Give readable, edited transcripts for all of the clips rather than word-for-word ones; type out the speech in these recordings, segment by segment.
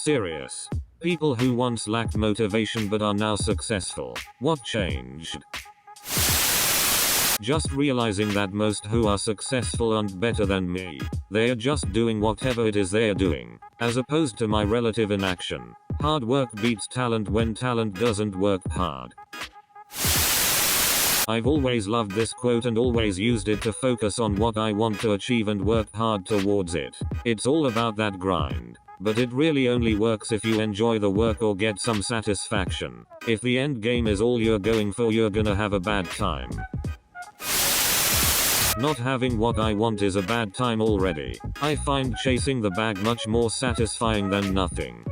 Serious. People who once lacked motivation but are now successful. What changed? Just realizing that most who are successful aren't better than me. They are just doing whatever it is they are doing, as opposed to my relative inaction. Hard work beats talent when talent doesn't work hard. I've always loved this quote and always used it to focus on what I want to achieve and work hard towards it. It's all about that grind. But it really only works if you enjoy the work or get some satisfaction. If the end game is all you're going for, you're gonna have a bad time. Not having what I want is a bad time already. I find chasing the bag much more satisfying than nothing.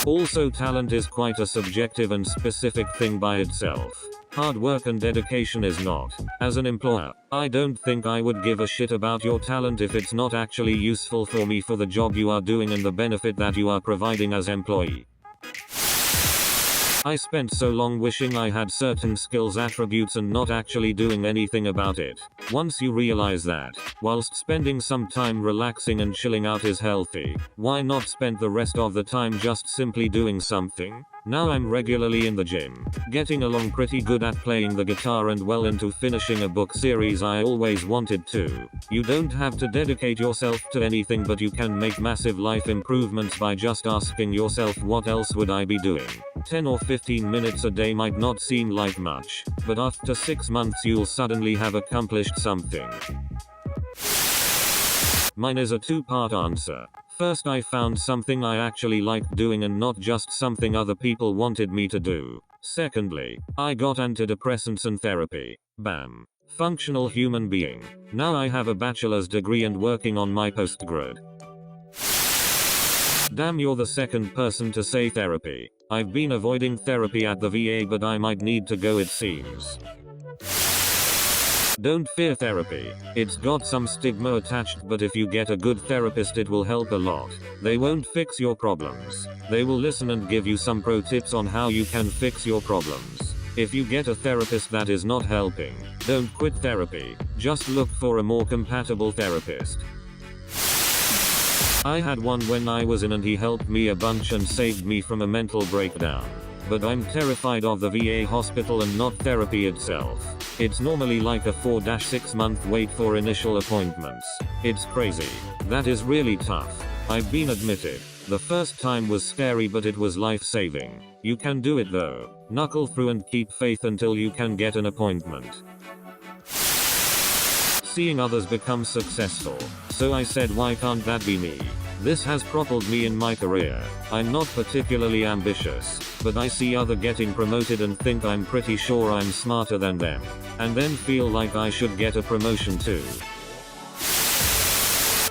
Also, talent is quite a subjective and specific thing by itself. Hard work and dedication is not. As an employer, I don't think I would give a shit about your talent if it's not actually useful for me for the job you are doing and the benefit that you are providing as employee. I spent so long wishing I had certain skills attributes and not actually doing anything about it. Once you realize that, whilst spending some time relaxing and chilling out is healthy, why not spend the rest of the time just simply doing something? Now I'm regularly in the gym, getting along pretty good at playing the guitar and well into finishing a book series I always wanted to. You don't have to dedicate yourself to anything, but you can make massive life improvements by just asking yourself, what else would I be doing? 10 or 15 minutes a day might not seem like much, but after 6 months you'll suddenly have accomplished something. Mine is a two-part answer. First, I found something I actually liked doing and not just something other people wanted me to do. Secondly, I got antidepressants and therapy. Bam. Functional human being. Now I have a bachelor's degree and working on my postgrad. Damn, you're the second person to say therapy. I've been avoiding therapy at the VA, but I might need to go, it seems. Don't fear therapy. It's got some stigma attached, but if you get a good therapist it will help a lot. They won't fix your problems. They will listen and give you some pro tips on how you can fix your problems. If you get a therapist that is not helping, don't quit therapy. Just look for a more compatible therapist. I had one when I was in and he helped me a bunch and saved me from a mental breakdown. But I'm terrified of the VA hospital and not therapy itself. It's normally like a 4-6 month wait for initial appointments. It's crazy. That is really tough. I've been admitted. The first time was scary, but it was life-saving. You can do it though. Knuckle through and keep faith until you can get an appointment. Seeing others become successful. So I said, why can't that be me? This has propelled me in my career. I'm not particularly ambitious, but I see others getting promoted and think I'm pretty sure I'm smarter than them. And then feel like I should get a promotion too.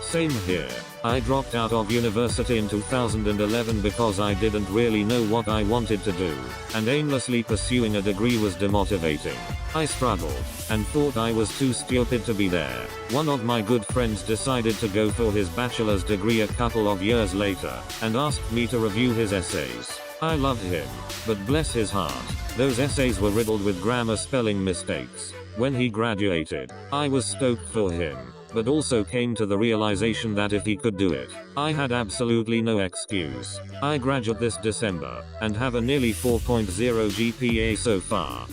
Same here. I dropped out of university in 2011 because I didn't really know what I wanted to do, and aimlessly pursuing a degree was demotivating. I struggled, and thought I was too stupid to be there. One of my good friends decided to go for his bachelor's degree a couple of years later, and asked me to review his essays. I loved him, but bless his heart, those essays were riddled with grammar spelling mistakes. When he graduated, I was stoked for him, but also came to the realization that if he could do it, I had absolutely no excuse. I graduate this December, and have a nearly 4.0 GPA so far.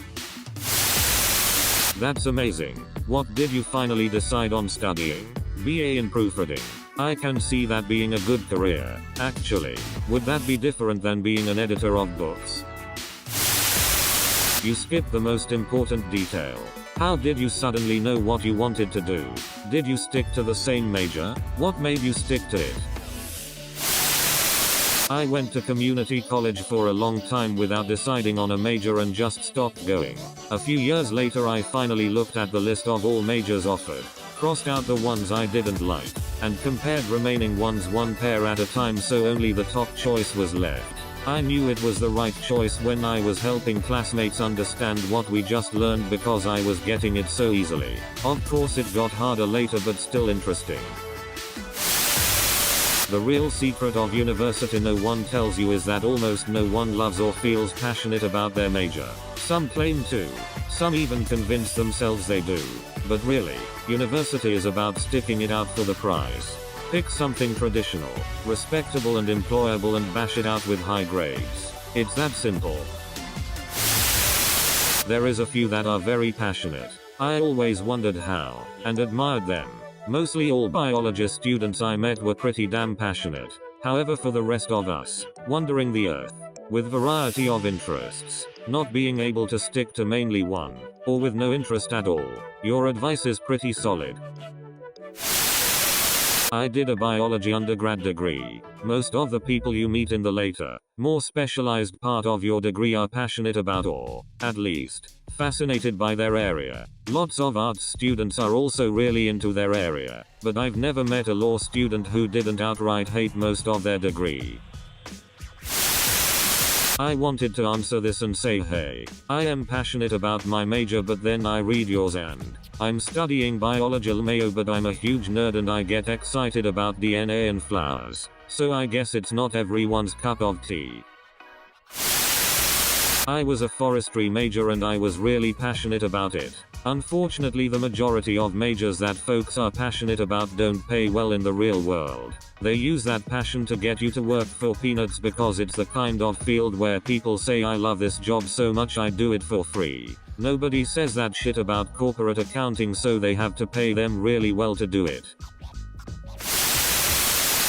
That's amazing. What did you finally decide on studying? BA in proofreading. I can see that being a good career, actually. Would that be different than being an editor of books? You skipped the most important detail. How did you suddenly know what you wanted to do? Did you stick to the same major? What made you stick to it? I went to community college for a long time without deciding on a major and just stopped going. A few years later I finally looked at the list of all majors offered, crossed out the ones I didn't like, and compared remaining ones one pair at a time so only the top choice was left. I knew it was the right choice when I was helping classmates understand what we just learned because I was getting it so easily. Of course it got harder later, but still interesting. The real secret of university no one tells you is that almost no one loves or feels passionate about their major. Some claim to. Some even convince themselves they do. But really, university is about sticking it out for the prize. Pick something traditional, respectable and employable and bash it out with high grades. It's that simple. There is a few that are very passionate. I always wondered how, and admired them. Mostly all biology students I met were pretty damn passionate. However, for the rest of us, wandering the earth, with variety of interests, not being able to stick to mainly one, or with no interest at all, your advice is pretty solid. I did a biology undergrad degree. Most of the people you meet in the later, more specialized part of your degree are passionate about, or, at least, fascinated by their area. Lots of arts students are also really into their area, but I've never met a law student who didn't outright hate most of their degree. I wanted to answer this and say, hey, I am passionate about my major, but then I read yours and I'm studying biology LMAO, but I'm a huge nerd and I get excited about DNA and flowers. So I guess it's not everyone's cup of tea. I was a forestry major and I was really passionate about it. Unfortunately, the majority of majors that folks are passionate about don't pay well in the real world. They use that passion to get you to work for peanuts because it's the kind of field where people say, I love this job so much I do it for free. Nobody says that shit about corporate accounting, so they have to pay them really well to do it.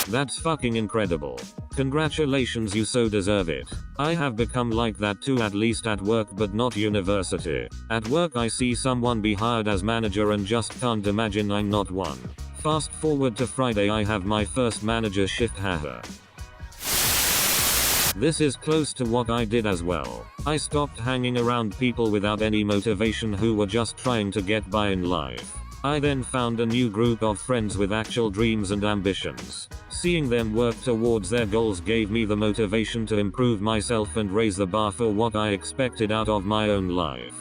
That's fucking incredible. Congratulations, you so deserve it. I have become like that too, at least at work, but not university. At work I see someone be hired as manager and just can't imagine I'm not one. Fast forward to Friday, I have my first manager shift, haha. This is close to what I did as well. I stopped hanging around people without any motivation who were just trying to get by in life. I then found a new group of friends with actual dreams and ambitions. Seeing them work towards their goals gave me the motivation to improve myself and raise the bar for what I expected out of my own life.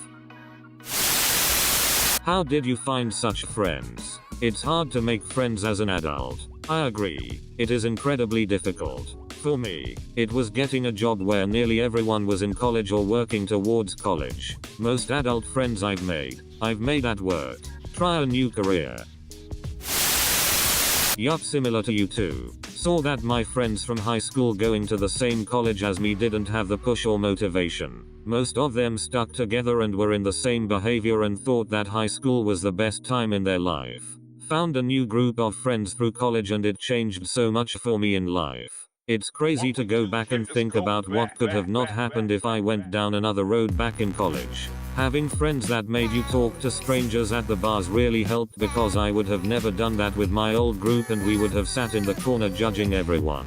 How did you find such friends? It's hard to make friends as an adult. I agree. It is incredibly difficult. For me, it was getting a job where nearly everyone was in college or working towards college. Most adult friends I've made at work. Try a new career. Yup, similar to you too. Saw that my friends from high school going to the same college as me didn't have the push or motivation. Most of them stuck together and were in the same behavior and thought that high school was the best time in their life. Found a new group of friends through college and it changed so much for me in life. It's crazy to go back and think about what could have not happened if I went down another road back in college. Having friends that made you talk to strangers at the bars really helped, because I would have never done that with my old group and we would have sat in the corner judging everyone.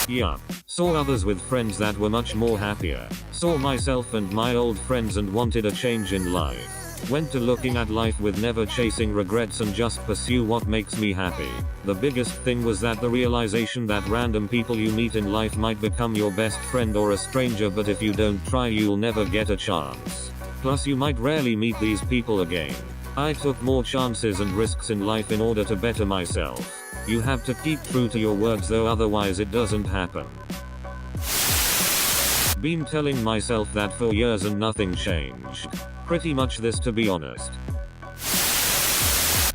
Yup. Saw others with friends that were much more happier. Saw myself and my old friends and wanted a change in life. Went to looking at life with never chasing regrets and just pursue what makes me happy. The biggest thing was that the realization that random people you meet in life might become your best friend or a stranger, but if you don't try you'll never get a chance. Plus you might rarely meet these people again. I took more chances and risks in life in order to better myself. You have to keep true to your words though, otherwise it doesn't happen. Been telling myself that for years and nothing changed. Pretty much this, to be honest.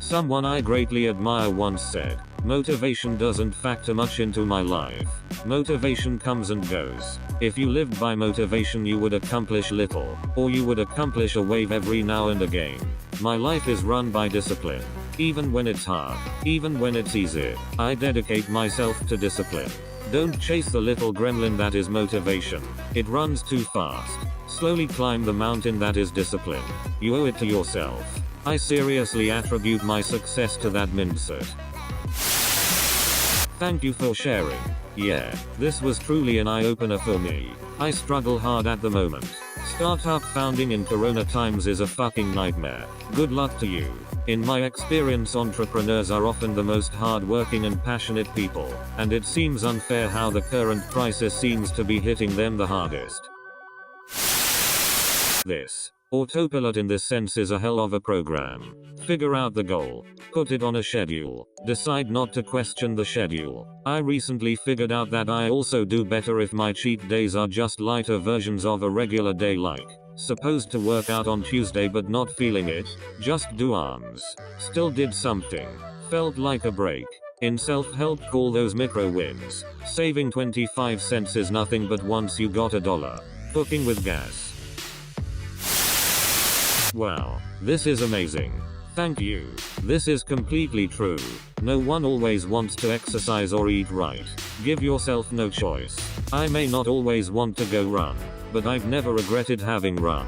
Someone I greatly admire once said, motivation doesn't factor much into my life. Motivation comes and goes. If you lived by motivation you would accomplish little, or you would accomplish a wave every now and again. My life is run by discipline. Even when it's hard, even when it's easy, I dedicate myself to discipline. Don't chase the little gremlin that is motivation. It runs too fast. Slowly climb the mountain that is discipline. You owe it to yourself. I seriously attribute my success to that mindset. Thank you for sharing. Yeah, this was truly an eye-opener for me. I struggle hard at the moment. Startup founding in Corona times is a fucking nightmare. Good luck to you. In my experience, entrepreneurs are often the most hard-working and passionate people, and it seems unfair how the current crisis seems to be hitting them the hardest. This autopilot in this sense is a hell of a program. Figure out the goal, put it on a schedule, decide not to question the schedule. I recently figured out that I also do better if my cheat days are just lighter versions of a regular day, like Supposed to work out on Tuesday but not feeling it. Just do arms. Still did something. Felt like a break. In self-help, call those micro wins. Saving 25 cents is nothing, but once you got $1. Cooking with gas. Wow. This is amazing. Thank you. This is completely true. No one always wants to exercise or eat right. Give yourself no choice. I may not always want to go run, but I've never regretted having run.